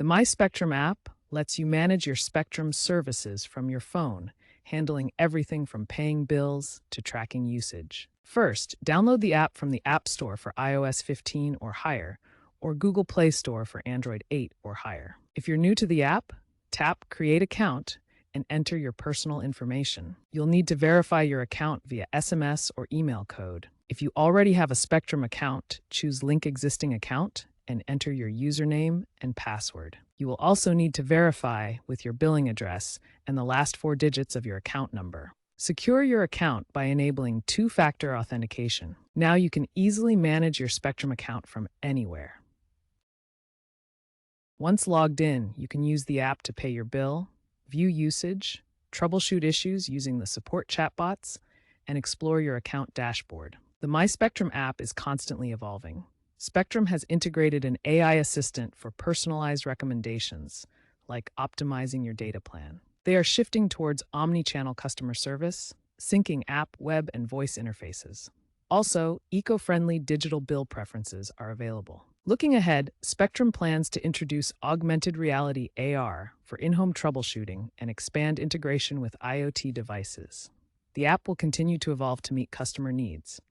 The My Spectrum app lets you manage your Spectrum services from your phone, handling everything from paying bills to tracking usage. First, download the app from the App Store for iOS 15 or higher, or Google Play Store for Android 8 or higher. If you're new to the app, tap Create Account and enter your personal information. You'll need to verify your account via SMS or email code. If you already have a Spectrum account, choose Link Existing Account and enter your username and password. You will also need to verify with your billing address and the last four digits of your account number. Secure your account by enabling two-factor authentication. Now you can easily manage your Spectrum account from anywhere. Once logged in, you can use the app to pay your bill, view usage, troubleshoot issues using the support chatbots, and explore your account dashboard. The My Spectrum app is constantly evolving. Spectrum has integrated an AI assistant for personalized recommendations, like optimizing your data plan. They are shifting towards omni-channel customer service, syncing app, web, and voice interfaces. Also, eco-friendly digital bill preferences are available. Looking ahead, Spectrum plans to introduce augmented reality AR for in-home troubleshooting and expand integration with IoT devices. The app will continue to evolve to meet customer needs.